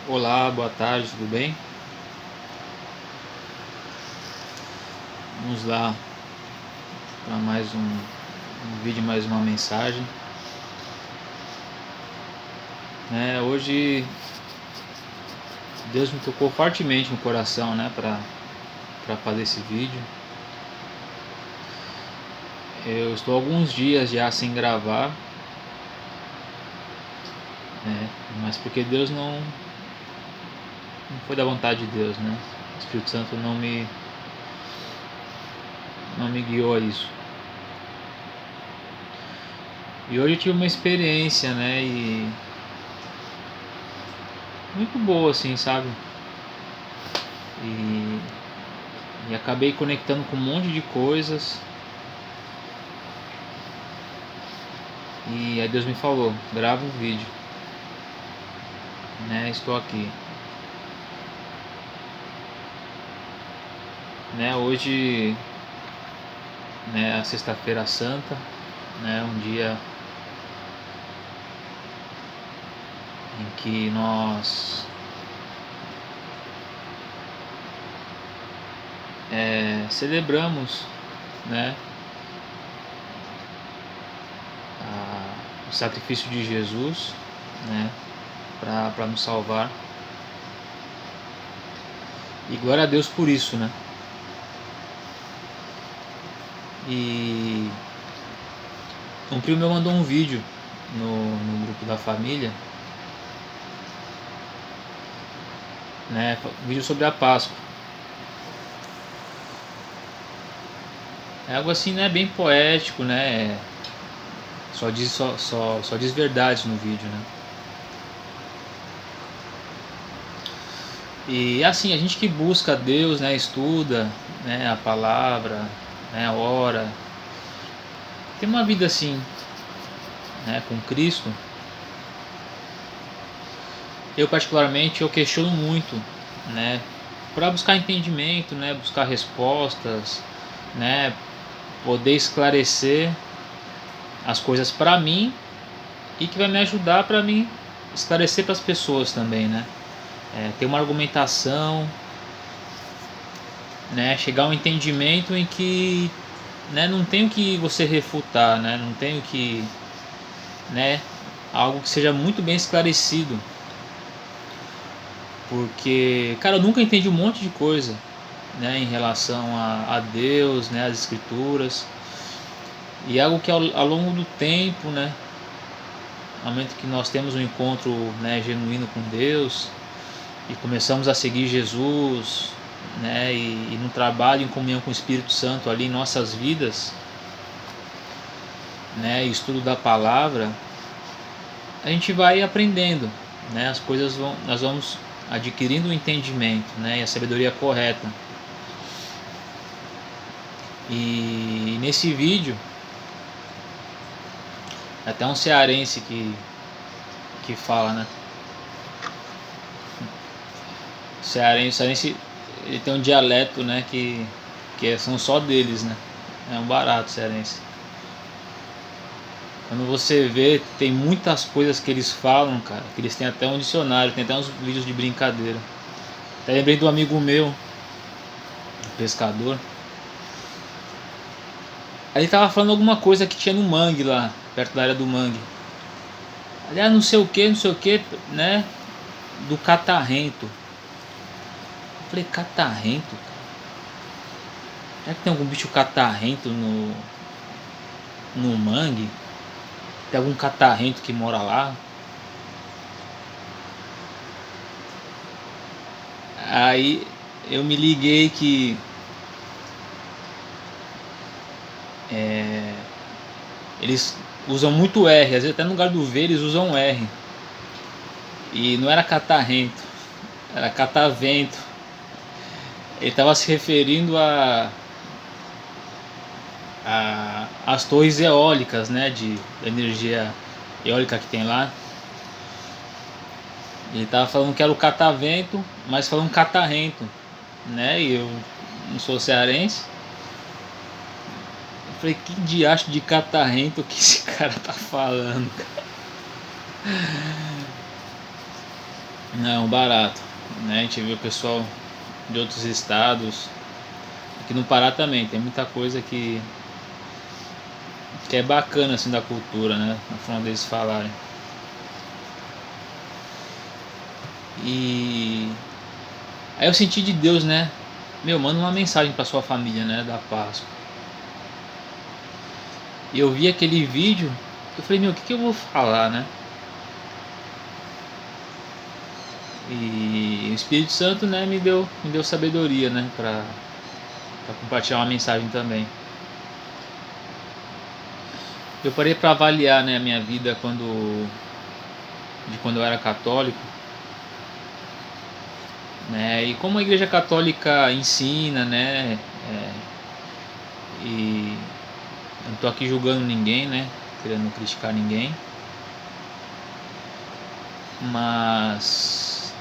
Olá, boa tarde, tudo bem? Vamos lá para mais um vídeo, mais uma mensagem. Hoje Deus me tocou fortemente no coração, para fazer esse vídeo. Eu estou há alguns dias já sem gravar, né? Mas porque Deus não foi da vontade de Deus, né? O Espírito Santo não me guiou a isso. E hoje eu tive uma experiência, né? E muito boa, assim, sabe? E, e acabei conectando com um monte de coisas. E aí Deus me falou, grava um vídeo, né? Estou aqui, né? Hoje, né? A Sexta-feira Santa, né? Um dia em que nós celebramos, né? O sacrifício de Jesus, né? Para nos salvar. E glória a Deus por isso, né? E um primo meu mandou um vídeo no grupo da família, né? Um vídeo sobre a Páscoa. É algo assim, né? Bem poético, né? Só diz verdades no vídeo, né? E assim, a gente que busca Deus, né? Estuda, né? A palavra, né? Ora, tem uma vida assim, né? Com Cristo. Eu particularmente eu questiono muito, né? Para buscar entendimento, né? Buscar respostas, né? Poder esclarecer as coisas para mim e que vai me ajudar para mim esclarecer para as pessoas também, né? Ter uma argumentação, né? Chegar a um entendimento em que, né? Não tem o que você refutar, né? Não tem o que, né? Algo que seja muito bem esclarecido, porque, cara, eu nunca entendi um monte de coisa, né? Em relação a Deus, né? As Escrituras, e algo que ao longo do tempo, né? No momento que nós temos um encontro, né? Genuíno com Deus e começamos a seguir Jesus, né, e no trabalho em comunhão com o Espírito Santo ali em nossas vidas, né, estudo da palavra, a gente vai aprendendo, né, as coisas nós vamos adquirindo o entendimento, né, e a sabedoria correta. E nesse vídeo até um cearense que fala, né, o cearense ele tem um dialeto, né, que são só deles, né, é um barato cearense. Quando você vê, tem muitas coisas que eles falam, cara, que eles têm até um dicionário, tem até uns vídeos de brincadeira. Até lembrei do amigo meu, um pescador. Aí ele tava falando alguma coisa que tinha no mangue lá, perto da área do mangue. Aliás, não sei o que, né? Do catarrento. Eu falei, catarrento? Será que tem algum bicho catarrento no mangue? Tem algum catarrento que mora lá? Aí eu me liguei que eles usam muito R, às vezes até no lugar do V eles usam R. E não era catarrento, era catavento. Ele estava se referindo as torres eólicas, né, de energia eólica que tem lá. Ele estava falando que era o catavento, mas falando catarrento, né? E eu não sou cearense. Eu falei, que diacho de catarrento que esse cara tá falando, cara? é um barato, né? A gente vê o pessoal de outros estados. Aqui no Pará também tem muita coisa que é bacana assim da cultura, né? Na forma deles falarem. E aí eu senti de Deus, né? Meu, manda uma mensagem pra sua família, né? Da Páscoa. E eu vi aquele vídeo, eu falei, meu, o que, que eu vou falar, né? E o Espírito Santo, né, me deu sabedoria, né? Pra compartilhar uma mensagem também. Eu parei pra avaliar, né, a minha vida quando eu era católico, né? E como a Igreja Católica ensina, né? E eu não tô aqui julgando ninguém, né? Querendo criticar ninguém. Mas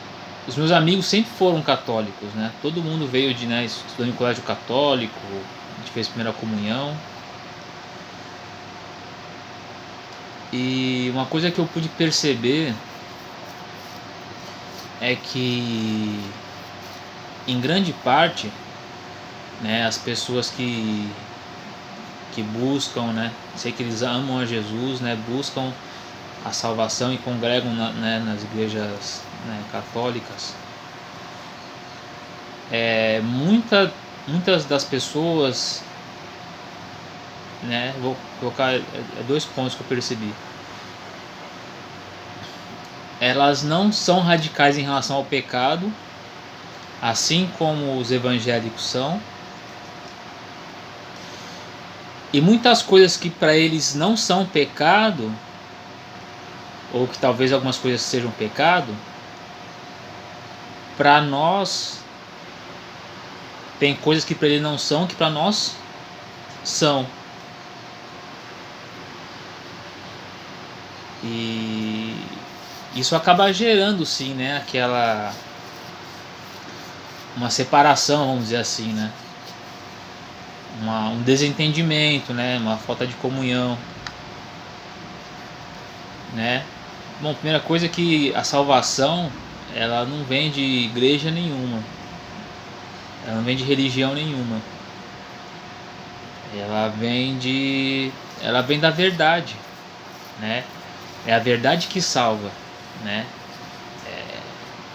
os meus amigos sempre foram católicos, né? Todo mundo veio de, né, estudando em colégio católico, a gente fez primeira comunhão. E uma coisa que eu pude perceber é que em grande parte, né, as pessoas que buscam, né, sei que eles amam a Jesus, né, buscam a salvação e congregam né, nas igrejas, né, católicas. Muitas das pessoas, né, vou colocar dois pontos que eu percebi. Elas não são radicais em relação ao pecado, assim como os evangélicos são. E muitas coisas que para eles não são pecado, ou que talvez algumas coisas sejam pecado, para nós tem coisas que para ele não são, que para nós são. E isso acaba gerando, sim, né, uma separação, vamos dizer assim, né, um desentendimento, né, uma falta de comunhão, né. Bom, primeira coisa é que a salvação, ela não vem de igreja nenhuma, ela não vem de religião nenhuma, ela vem da verdade, né. É a verdade que salva, né.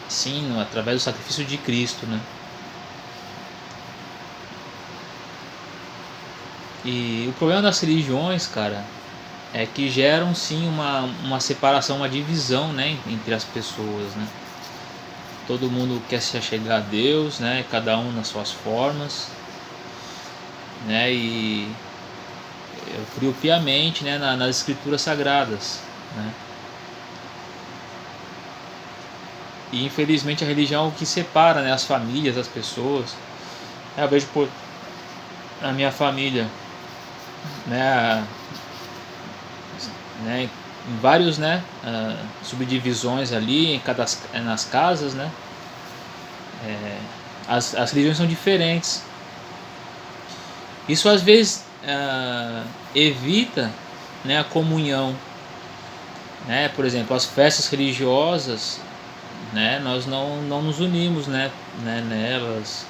Sim, através do sacrifício de Cristo, né. E o problema das religiões, cara, é que geram sim uma separação, uma divisão, né, entre as pessoas, né. Todo mundo quer se achegar a Deus, né, cada um nas suas formas, né, e eu crio piamente, né, nas escrituras sagradas, né. E infelizmente a religião é o que separa, né, as famílias, as pessoas. Eu vejo por a minha família, né, em vários, né, subdivisões ali nas casas, né. As religiões são diferentes. Isso às vezes evita, né, a comunhão, né. Por exemplo, as festas religiosas, né, nós não nos unimos, né, nelas.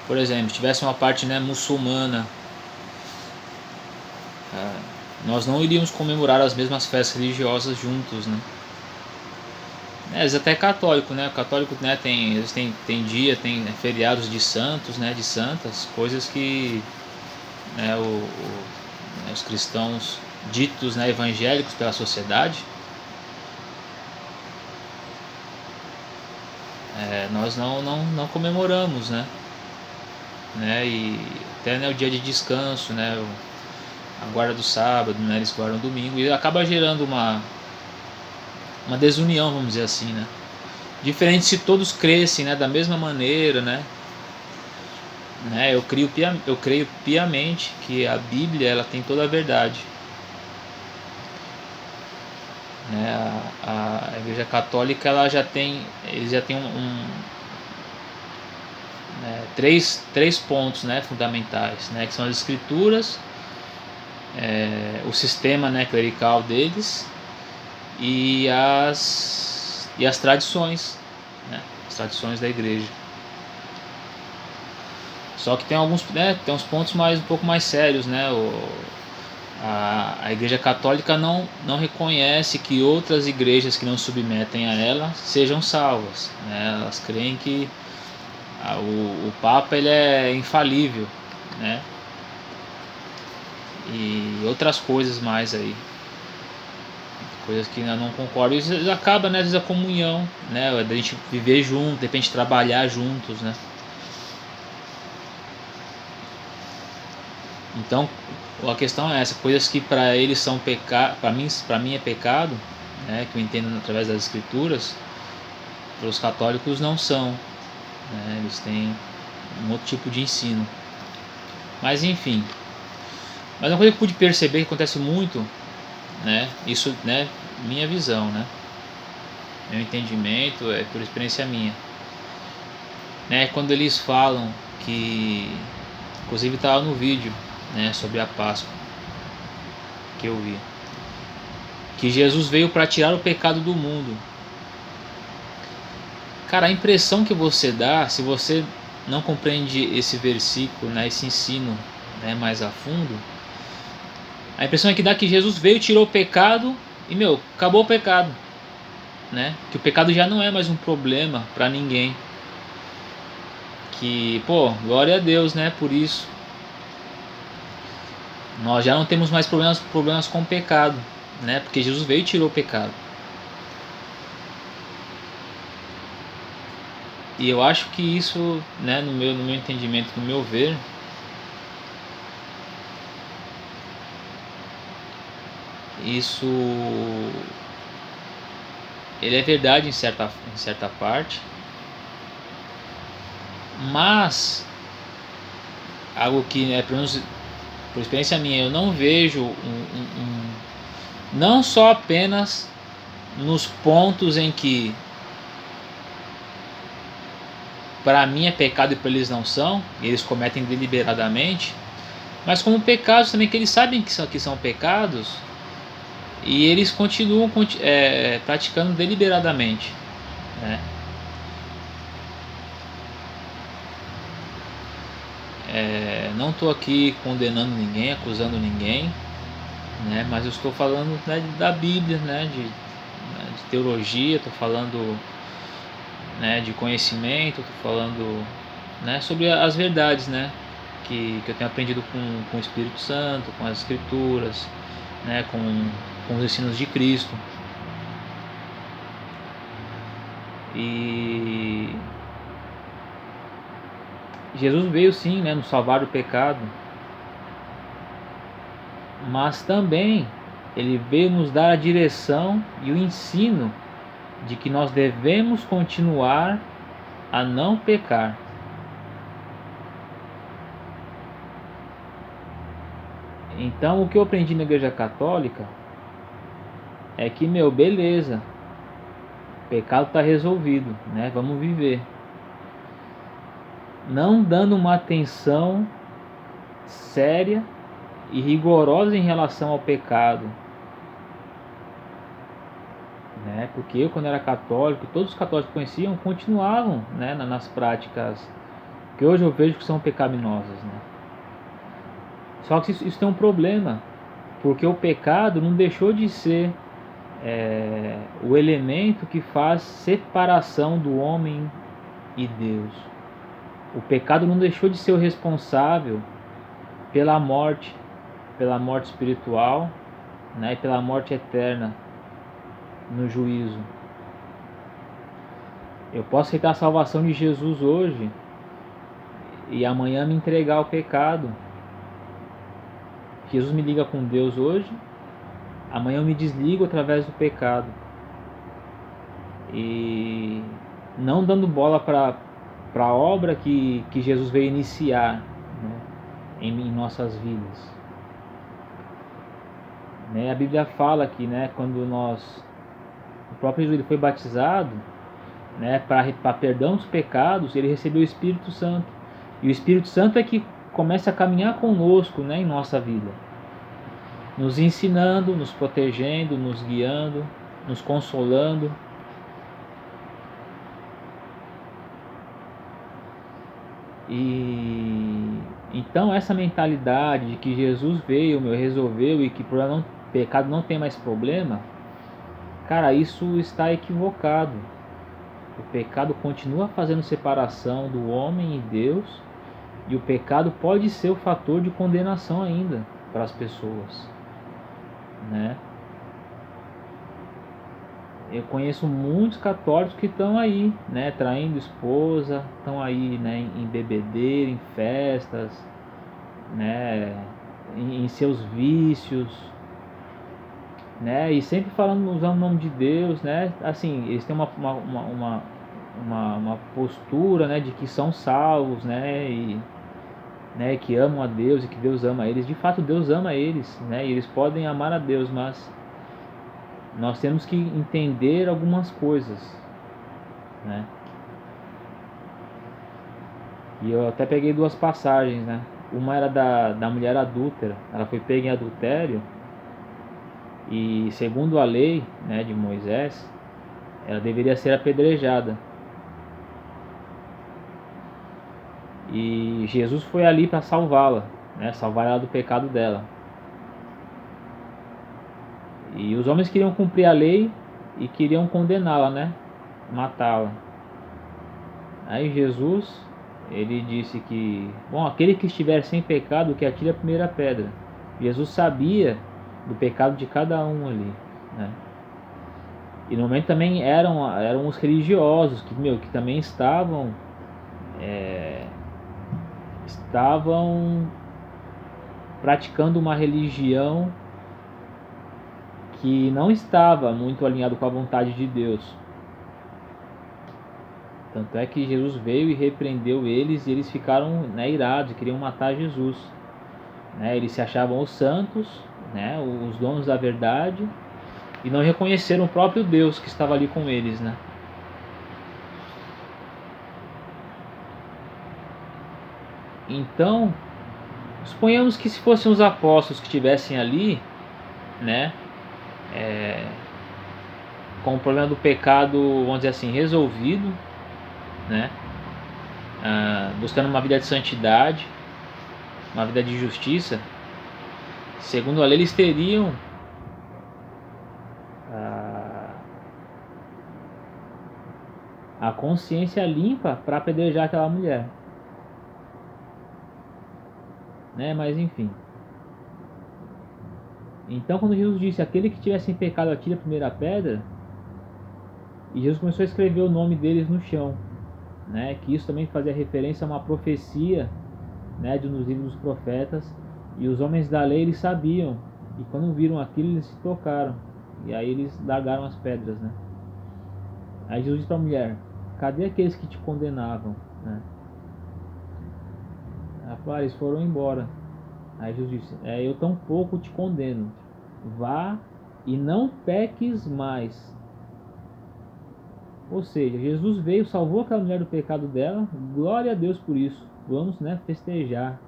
Por exemplo, se tivesse uma parte, né, muçulmana, nós não iríamos comemorar as mesmas festas religiosas juntos, né. Eles até é católico, né, o católico, né, eles têm dia, tem feriados de santos, né, de santas, coisas que, né, né, os cristãos ditos, né, evangélicos pela sociedade, nós não comemoramos, né, e até, né, o dia de descanso, né, a guarda do sábado, né, eles guardam domingo e acaba gerando uma desunião, vamos dizer assim, né. Diferente se todos crescem, né, da mesma maneira, eu creio piamente que a Bíblia ela tem toda a verdade, né. A Igreja Católica eles já têm três pontos, né, fundamentais, né, que são as Escrituras, o sistema, né, clerical deles e as tradições, né, as tradições da igreja. Só que tem alguns, né, tem uns pontos um pouco mais sérios, né? A Igreja Católica não reconhece que outras igrejas que não submetem a ela sejam salvas, né? Elas creem que o Papa ele é infalível, né? E outras coisas mais aí, coisas que eu não concordo. Isso acaba, né, às vezes a comunhão, né, da gente viver junto, de repente trabalhar juntos, né. Então a questão é essa, coisas que para eles são pecado, para mim é pecado, né, que eu entendo através das escrituras, para os católicos não são, né, eles têm um outro tipo de ensino. Mas enfim, mas uma coisa que eu pude perceber que acontece muito, né, isso, né, minha visão, né, meu entendimento é por experiência minha, né, quando eles falam que, inclusive estava no vídeo, né, sobre a Páscoa que eu vi, que Jesus veio para tirar o pecado do mundo. Cara, a impressão que você dá, se você não compreende esse versículo, né, esse ensino, né, mais a fundo, a impressão é que dá que Jesus veio, tirou o pecado e, acabou o pecado, né? Que o pecado já não é mais um problema para ninguém. Que, glória a Deus, né, por isso. Nós já não temos mais problemas com o pecado, né? Porque Jesus veio e tirou o pecado. E eu acho que isso, né, no meu entendimento, no meu ver, isso ele é verdade em certa parte, mas algo que, né, pelo menos por experiência minha, eu não vejo não só apenas nos pontos em que para mim é pecado e para eles não são, e eles cometem deliberadamente, mas como pecados também que eles sabem que são pecados e eles continuam praticando deliberadamente, né? Não estou aqui condenando ninguém, acusando ninguém, né? Mas eu estou falando, né, da Bíblia, né, de teologia, estou falando, né, de conhecimento, estou falando, né, sobre as verdades, né, que eu tenho aprendido com o Espírito Santo, com as Escrituras, né, com os ensinos de Cristo. E Jesus veio sim, né, nos salvar do pecado, mas também ele veio nos dar a direção e o ensino de que nós devemos continuar a não pecar. Então o que eu aprendi na Igreja Católica é que, beleza, o pecado está resolvido, né? Vamos viver. Não dando uma atenção séria e rigorosa em relação ao pecado, né? Porque eu, quando era católico, todos os católicos que conheciam continuavam, né, nas práticas que hoje eu vejo que são pecaminosas, né? Só que isso tem um problema, porque o pecado não deixou de ser o elemento que faz separação do homem e Deus. O pecado não deixou de ser o responsável pela morte espiritual, né, e pela morte eterna no juízo. Eu posso aceitar a salvação de Jesus hoje e amanhã me entregar ao pecado. Jesus me liga com Deus hoje, amanhã eu me desligo através do pecado. E não dando bola para a obra que Jesus veio iniciar, né, em nossas vidas. Né, a Bíblia fala que, né, quando o próprio Jesus ele foi batizado, né, para perdão dos pecados, ele recebeu o Espírito Santo. E o Espírito Santo é que começa a caminhar conosco, né, em nossa vida. nos ensinando, nos protegendo, nos guiando, nos consolando. E então essa mentalidade de que Jesus veio, resolveu e que pecado não tem mais problema, cara, isso está equivocado. O pecado continua fazendo separação do homem e Deus, e o pecado pode ser o fator de condenação ainda para as pessoas, né? Eu conheço muitos católicos que estão aí, né, traindo esposa, estão aí, né, em bebedeira, em festas, né, em seus vícios, né, e sempre falando, usando o nome de Deus, né, assim, eles têm uma postura, né, de que são salvos, né, que amam a Deus e que Deus ama eles. De fato, Deus ama eles, né, e eles podem amar a Deus, mas nós temos que entender algumas coisas, né. E eu até peguei duas passagens, né. Uma era da mulher adúltera. Ela foi pega em adultério e, segundo a lei, né, de Moisés, ela deveria ser apedrejada. E Jesus foi ali para salvá-la, né, salvar ela do pecado dela. E os homens queriam cumprir a lei e queriam condená-la, né, matá-la. Aí Jesus, ele disse que, bom, aquele que estiver sem pecado, que atire a primeira pedra. Jesus sabia do pecado de cada um ali, né? E normalmente também eram os religiosos que também estavam praticando uma religião que não estava muito alinhado com a vontade de Deus. Tanto é que Jesus veio e repreendeu eles, e eles ficaram, né, irados e queriam matar Jesus, né? Eles se achavam os santos, né, os donos da verdade, e não reconheceram o próprio Deus que estava ali com eles, né? Então, suponhamos que se fossem os apóstolos que estivessem ali, né, com o problema do pecado, vamos dizer assim, resolvido, né, buscando uma vida de santidade, uma vida de justiça, segundo a lei eles teriam a consciência limpa para apedrejar aquela mulher, né? Mas enfim. Então, quando Jesus disse: aquele que tivesse em pecado atire a primeira pedra, e Jesus começou a escrever o nome deles no chão, né? Que isso também fazia referência a uma profecia, né, de nos livros dos profetas. E os homens da lei, eles sabiam, e quando viram aquilo eles se tocaram, e aí eles largaram as pedras, né? Aí Jesus disse para a mulher: cadê aqueles que te condenavam, né? Ela falou: eles foram embora. Aí Jesus disse: eu tampouco te condeno, vá e não peques mais. Ou seja, Jesus veio, salvou aquela mulher do pecado dela, glória a Deus por isso. Vamos, né, festejar,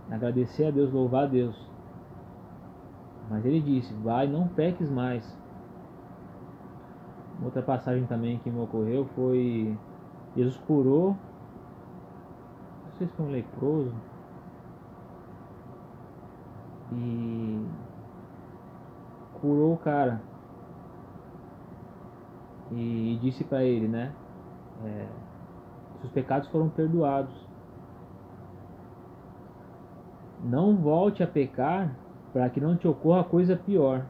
agradecer a Deus, louvar a Deus. Mas ele disse: vai, não peques mais. Outra passagem também que me ocorreu foi: Jesus curou, não sei se foi um leproso, e curou o cara e disse para ele, né, seus pecados foram perdoados, não volte a pecar para que não te ocorra coisa pior,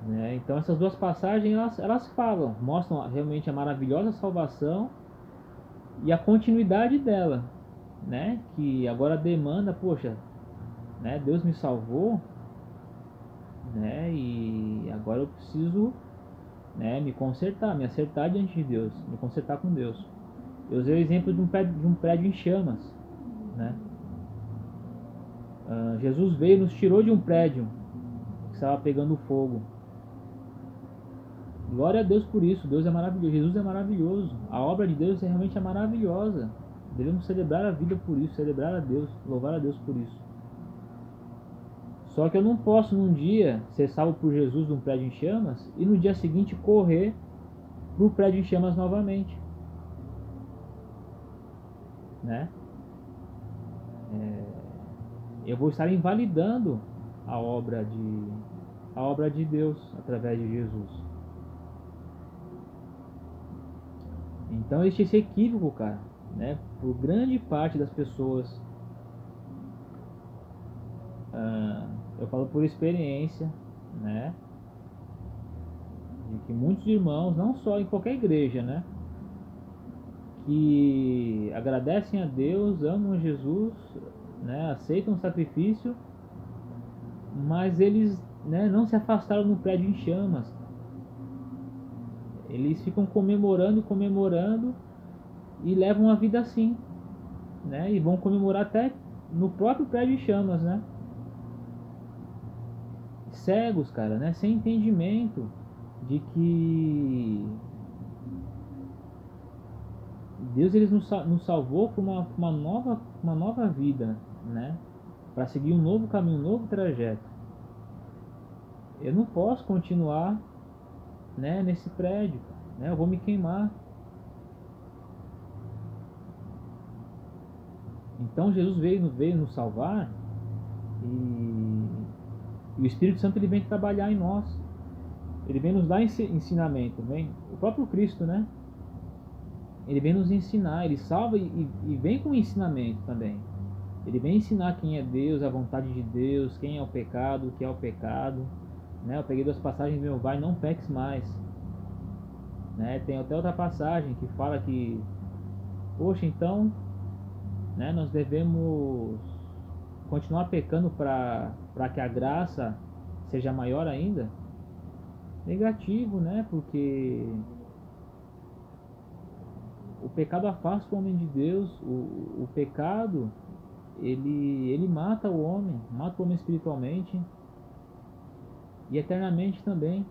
né? Então essas duas passagens elas falam, mostram realmente a maravilhosa salvação e a continuidade dela, né? Que agora demanda, poxa, né, Deus me salvou, né, e agora eu preciso, né, me consertar, me acertar diante de Deus, me consertar com Deus. Eu usei o exemplo de um prédio em chamas, né? Jesus veio e nos tirou de um prédio que estava pegando fogo. Glória a Deus por isso. Deus é maravilhoso, Jesus é maravilhoso, a obra de Deus realmente é maravilhosa. Devemos celebrar a vida por isso, celebrar a Deus, louvar a Deus por isso. Só que eu não posso num dia ser salvo por Jesus num prédio em chamas e no dia seguinte correr pro prédio em chamas novamente, né? Eu vou estar invalidando a obra de a obra de Deus através de Jesus. Então existe esse equívoco, cara, né? Por grande parte das pessoas, eu falo por experiência, né? De que muitos irmãos, não só em qualquer igreja, né? Que agradecem a Deus, amam Jesus, né? Aceitam o sacrifício, mas eles, né, não se afastaram no prédio em chamas. Eles ficam comemorando, comemorando e levam a vida assim, né? E vão comemorar até no próprio prédio em chamas, né? Cegos, cara, né? Sem entendimento de que Deus nos salvou para uma nova vida, né? Para seguir um novo caminho, um novo trajeto. Eu não posso continuar, né, nesse prédio, né? Eu vou me queimar. Então Jesus veio nos salvar e o Espírito Santo ele vem trabalhar em nós. Ele vem nos dar ensinamento, vem o próprio Cristo, né? Ele vem nos ensinar, ele salva e vem com ensinamento também. Ele vem ensinar quem é Deus, a vontade de Deus, quem é o pecado, o que é o pecado, né? Eu peguei duas passagens do meu vai, não peques mais, né? Tem até outra passagem que fala que, poxa, então, né? Nós devemos continuar pecando para que a graça seja maior ainda. Negativo, né? Porque o pecado afasta o homem de Deus, o pecado ele mata o homem espiritualmente e eternamente também,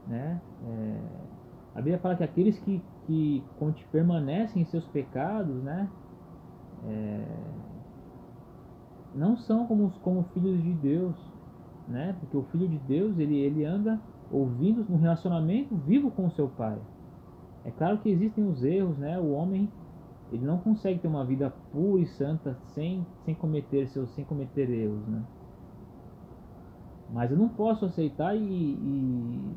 né? A Bíblia fala que aqueles que permanecem em seus pecados, né? Não são como filhos de Deus, né? Porque o filho de Deus ele anda ouvindo um relacionamento vivo com o seu pai. É claro que existem os erros, né? O homem ele não consegue ter uma vida pura e santa sem cometer erros, né? Mas eu não posso aceitar e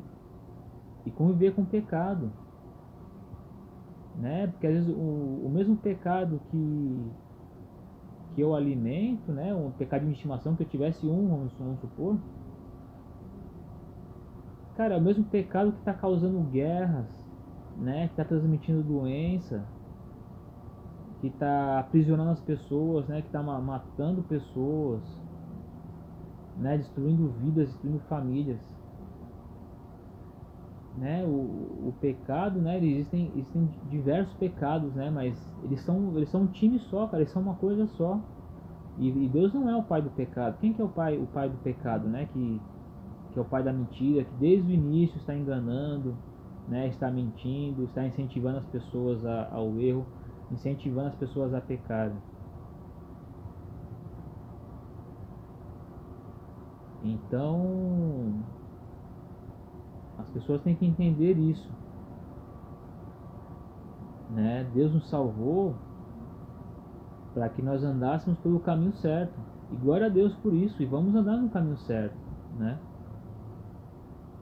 conviver com o pecado, né? Porque às vezes o mesmo pecado que eu alimento, né? Um pecado de estimação que eu tivesse vamos supor, cara, é o mesmo pecado que está causando guerras, né? Que está transmitindo doença, que está aprisionando as pessoas, né? Que está matando pessoas, né? Destruindo vidas, destruindo famílias, né? O pecado, né? Existem diversos pecados, né? Mas eles são um time só, cara. Eles são uma coisa só. E Deus não é o pai do pecado. Quem que é o pai do pecado, né? Que é o pai da mentira, que desde o início está enganando, né? Está mentindo, está incentivando as pessoas ao erro, incentivando as pessoas a pecarem. Então, as pessoas têm que entender isso, né? Deus nos salvou para que nós andássemos pelo caminho certo. E glória a Deus por isso, e vamos andar no caminho certo, né?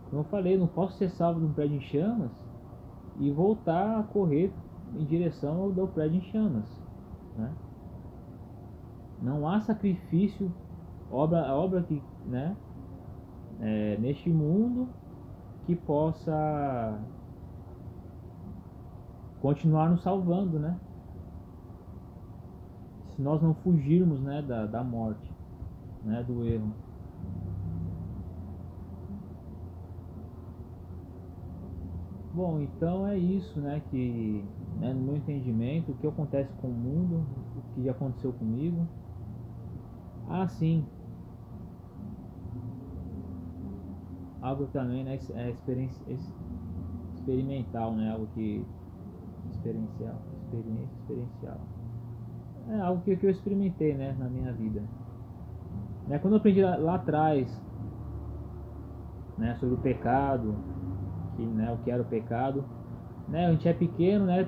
Como eu falei, não posso ser salvo de um prédio em chamas e voltar a correr em direção ao do prédio em chamas, né? Não há sacrifício, a obra que, né, neste mundo que possa continuar nos salvando, né? Se nós não fugirmos, né, da morte, né, do erro. Bom, então é isso, né, que, né, no meu entendimento, o que acontece com o mundo, o que já aconteceu comigo. Ah, sim, algo também, né, é experimental, né, algo que experiência experiencial. É algo que eu experimentei, né, na minha vida. né? Quando eu aprendi lá atrás, né, sobre o pecado, que, né, o que era o pecado, né? A gente é pequeno, né?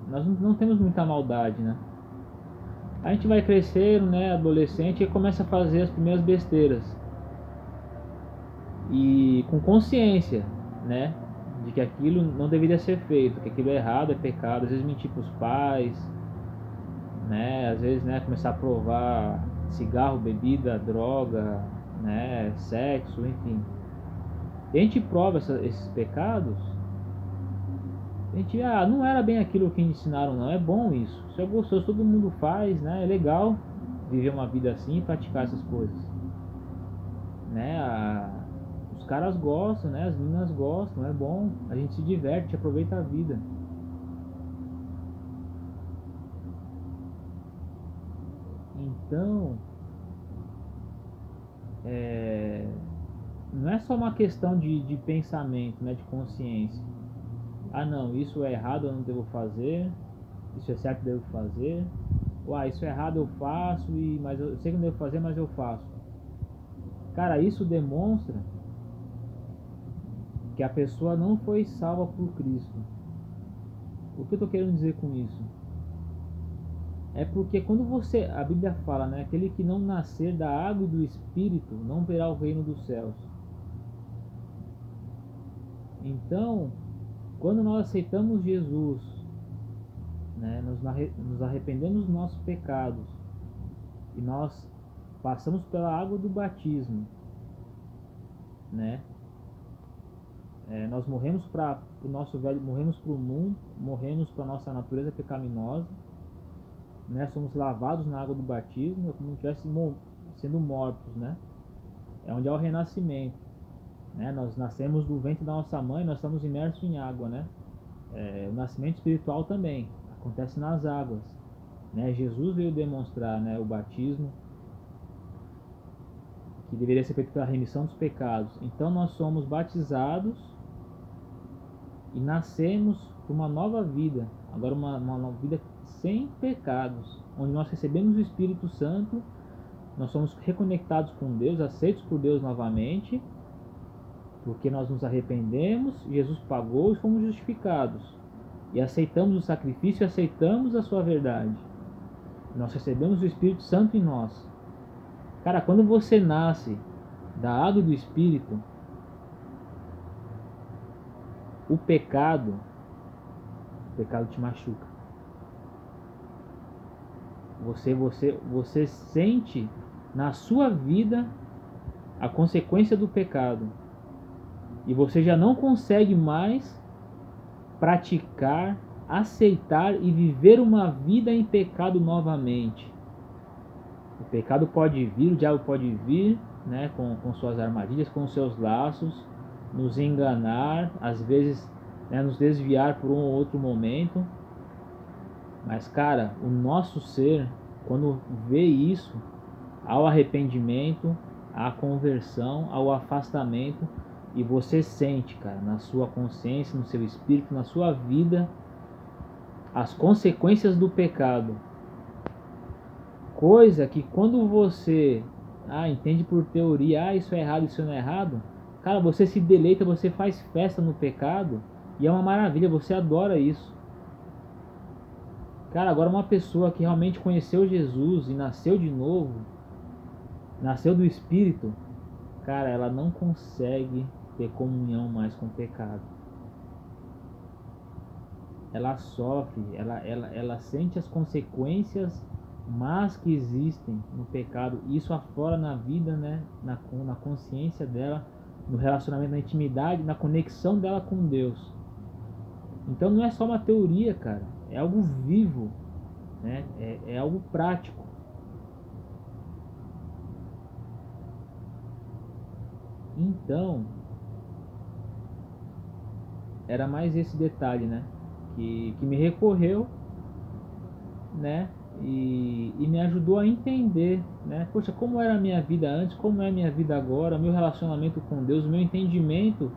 Nós não temos muita maldade, né? A gente vai crescendo, né, adolescente, e começa a fazer as primeiras besteiras. E com consciência, né, de que aquilo não deveria ser feito, que aquilo é errado, é pecado. Às vezes mentir para os pais, né, às vezes, né, começar a provar cigarro, bebida, droga, né, sexo, enfim. E a gente prova esses pecados, a gente, não era bem aquilo que ensinaram, não. É bom isso, isso é gostoso, todo mundo faz, né, é legal viver uma vida assim e praticar essas coisas, né, os caras gostam, né, as meninas gostam, é bom, a gente se diverte, aproveita a vida. Então, é, não é só uma questão de pensamento, né, de consciência. Ah, não, isso é errado, eu não devo fazer. Isso é certo, eu devo fazer. Ou, isso é errado, eu faço, mas eu sei que não devo fazer, mas eu faço. Cara, isso demonstra que a pessoa não foi salva por Cristo. O que eu estou querendo dizer com isso? É porque quando a Bíblia fala, né, aquele que não nascer da água e do Espírito não verá o reino dos céus. Então, quando nós aceitamos Jesus, né, nos arrependemos dos nossos pecados e nós passamos pela água do batismo, né, nós morremos para o nosso velho, morremos para o mundo, morremos para a nossa natureza pecaminosa, né, somos lavados na água do batismo, como se estivéssemos sendo mortos, né, é onde há o renascimento, né, nós nascemos do ventre da nossa mãe, nós estamos imersos em água, né, o nascimento espiritual também acontece nas águas, né, Jesus veio demonstrar, né, o batismo, que deveria ser feito pela remissão dos pecados. Então nós somos batizados e nascemos para uma nova vida, agora uma nova vida sem pecados, onde nós recebemos o Espírito Santo, nós somos reconectados com Deus, aceitos por Deus novamente, porque nós nos arrependemos, Jesus pagou e fomos justificados, e aceitamos o sacrifício e aceitamos a sua verdade. Nós recebemos o Espírito Santo em nós. Cara, quando você nasce da água do Espírito, o pecado te machuca. Você sente na sua vida a consequência do pecado. E você já não consegue mais praticar, aceitar e viver uma vida em pecado novamente. O pecado pode vir, o diabo pode vir, né, com suas armadilhas, com seus laços, nos enganar, às vezes, né, nos desviar por um ou outro momento. Mas, cara, o nosso ser, quando vê isso, ao arrependimento, à conversão, ao afastamento, e você sente, cara, na sua consciência, no seu espírito, na sua vida, as consequências do pecado. Coisa que quando você entende por teoria, isso é errado, isso não é errado, cara, você se deleita, você faz festa no pecado, e é uma maravilha, você adora isso. Cara, agora uma pessoa que realmente conheceu Jesus e nasceu de novo, nasceu do Espírito, cara, ela não consegue ter comunhão mais com o pecado. Ela sofre, ela sente as consequências más que existem no pecado. Isso aflora na vida, né, na consciência dela, no relacionamento, na intimidade, na conexão dela com Deus. Então não é só uma teoria, cara, é algo vivo, né? É algo prático. Então, era mais esse detalhe, né? Que me recorreu, né? E me ajudou a entender, né? Poxa, como era a minha vida antes, como é a minha vida agora, meu relacionamento com Deus, o meu entendimento,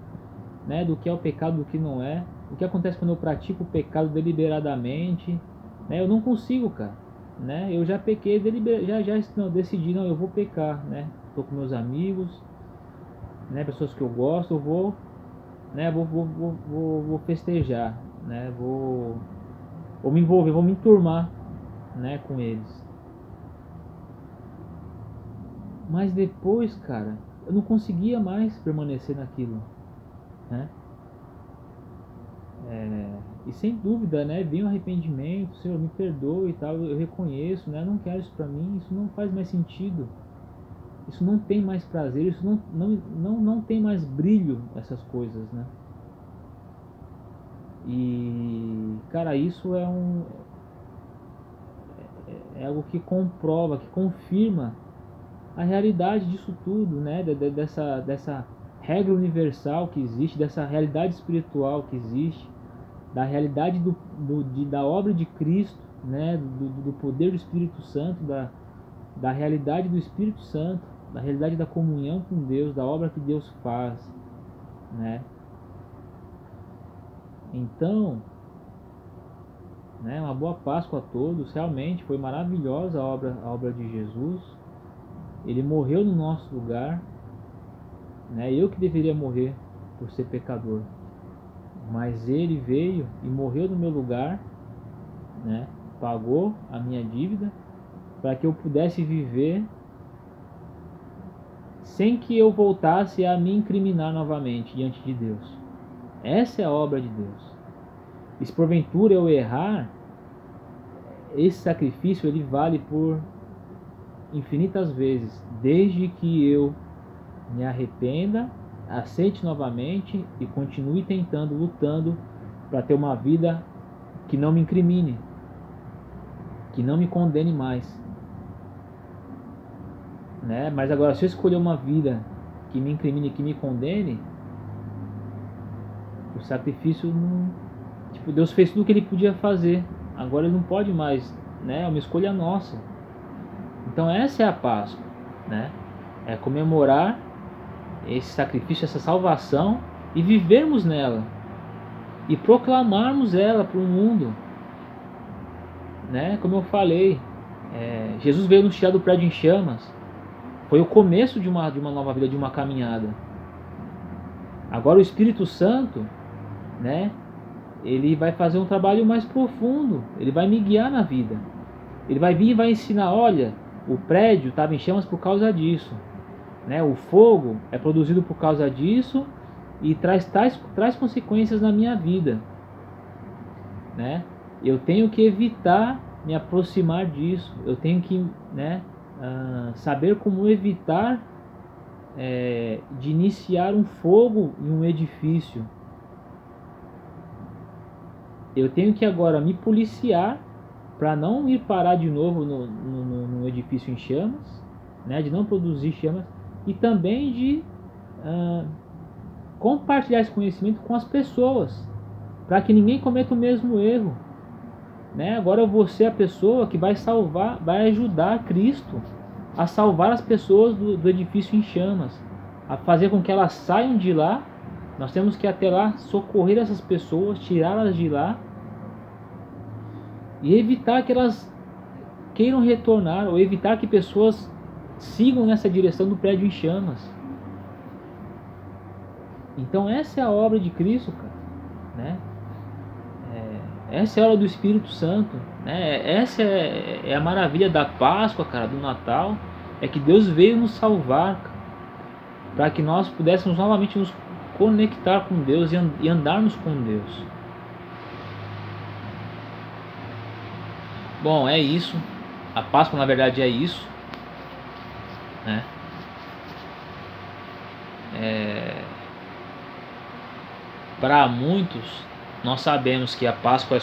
né, do que é o pecado, do que não é. O que acontece quando eu pratico o pecado deliberadamente, né? Eu não consigo, cara. né, eu já pequei, não, decidi, não, eu vou pecar, né, tô com meus amigos, né, pessoas que eu gosto, eu vou, né, vou festejar, né, vou me envolver, vou me enturmar, né, com eles. Mas depois, cara, eu não conseguia mais permanecer naquilo, né? E sem dúvida, né, vem o arrependimento, Senhor, me perdoe e tal, eu reconheço, né, não quero isso pra mim, isso não faz mais sentido, isso não tem mais prazer, isso não tem mais brilho, essas coisas, né? E, cara, isso é algo que comprova, que confirma a realidade disso tudo, né? Dessa regra universal que existe, dessa realidade espiritual que existe, da realidade da obra de Cristo, né? Do poder do Espírito Santo, da realidade do Espírito Santo, da realidade da comunhão com Deus, da obra que Deus faz, né? Então, né, uma boa Páscoa a todos. Realmente foi maravilhosa a obra de Jesus. Ele morreu no nosso lugar, né? Eu que deveria morrer por ser pecador, mas ele veio e morreu no meu lugar, né? Pagou a minha dívida para que eu pudesse viver sem que eu voltasse a me incriminar novamente diante de Deus. Essa é a obra de Deus. E se porventura eu errar, esse sacrifício ele vale por infinitas vezes, desde que eu me arrependa, aceite novamente e continue tentando, lutando para ter uma vida que não me incrimine, que não me condene mais, né? Mas agora, se eu escolher uma vida que me incrimine, que me condene, o sacrifício não, tipo, Deus fez tudo o que ele podia fazer, agora ele não pode mais, né? É uma escolha nossa. Então essa é a Páscoa, né? É comemorar esse sacrifício, essa salvação e vivermos nela e proclamarmos ela para o mundo, né? Como eu falei, Jesus veio nos tirar do prédio em chamas, foi o começo de uma nova vida, de uma caminhada. Agora o Espírito Santo, né? Ele vai fazer um trabalho mais profundo, ele vai me guiar na vida, ele vai vir e vai ensinar, olha, o prédio estava em chamas por causa disso, né? O fogo é produzido por causa disso e traz consequências na minha vida, né? Eu tenho que evitar me aproximar disso, eu tenho que, né, saber como evitar de iniciar um fogo em um edifício. Eu tenho que agora me policiar para não ir parar de novo no edifício em chamas, né, de não produzir chamas, e também de compartilhar esse conhecimento com as pessoas, para que ninguém cometa o mesmo erro, né? Agora eu vou ser a pessoa que vai salvar, vai ajudar Cristo a salvar as pessoas do edifício em chamas, a fazer com que elas saiam de lá. Nós temos que até lá socorrer essas pessoas, tirá-las de lá e evitar que elas queiram retornar, ou evitar que pessoas sigam nessa direção do prédio em chamas. Então essa é a obra de Cristo, cara, né? Essa é a obra do Espírito Santo, né? Essa é a maravilha da Páscoa, cara, do Natal, é que Deus veio nos salvar, para que nós pudéssemos novamente nos conectar com Deus e andarmos com Deus. Bom, é isso. A Páscoa, na verdade, é isso, né? Para muitos, nós sabemos que a Páscoa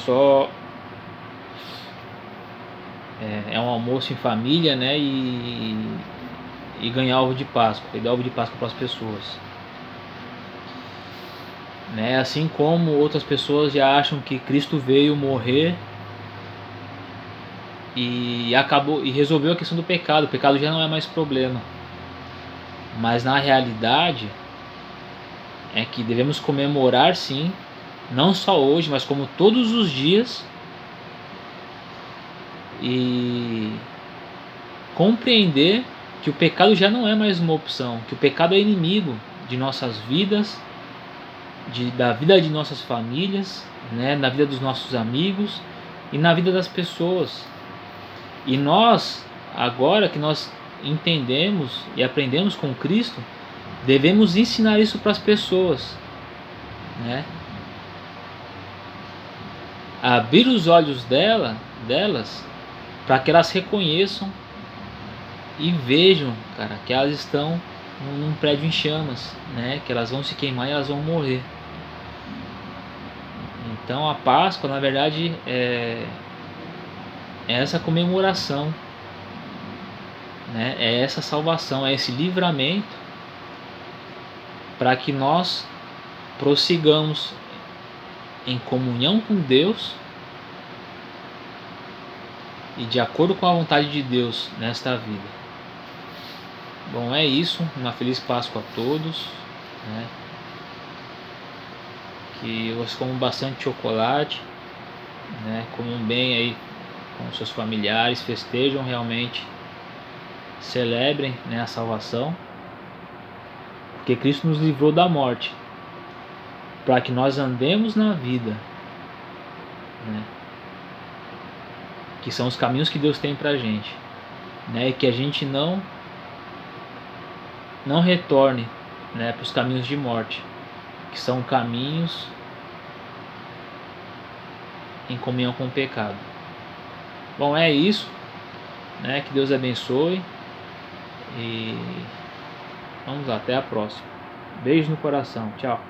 é um almoço em família, né? E ganhar ovo de Páscoa, e dar ovo de Páscoa para as pessoas, né? Assim como outras pessoas já acham que Cristo veio morrer e acabou e resolveu a questão do pecado. O pecado já não é mais problema. Mas na realidade é que devemos comemorar, sim, não só hoje, mas como todos os dias, e compreender que o pecado já não é mais uma opção, que o pecado é inimigo de nossas vidas, da vida de nossas famílias, né, na vida dos nossos amigos e na vida das pessoas. E nós, agora que nós entendemos e aprendemos com Cristo, devemos ensinar isso para as pessoas, né? Abrir os olhos delas, para que elas reconheçam e vejam, cara, que elas estão num prédio em chamas, né? Que elas vão se queimar e elas vão morrer. Então a Páscoa, na verdade, é essa comemoração, né? É essa salvação, é esse livramento para que nós prossigamos em comunhão com Deus e de acordo com a vontade de Deus nesta vida. Bom, é isso. Uma feliz Páscoa a todos, né? Que vocês comam bastante chocolate, né? Comam bem aí com seus familiares, festejam realmente, celebrem, né, a salvação, porque Cristo nos livrou da morte, para que nós andemos na vida, né? Que são os caminhos que Deus tem pra gente, né? E que a gente não retorne, né, para os caminhos de morte, que são caminhos em comunhão com o pecado. Bom, é isso, né? Que Deus abençoe e vamos lá, até a próxima. Beijo no coração, tchau.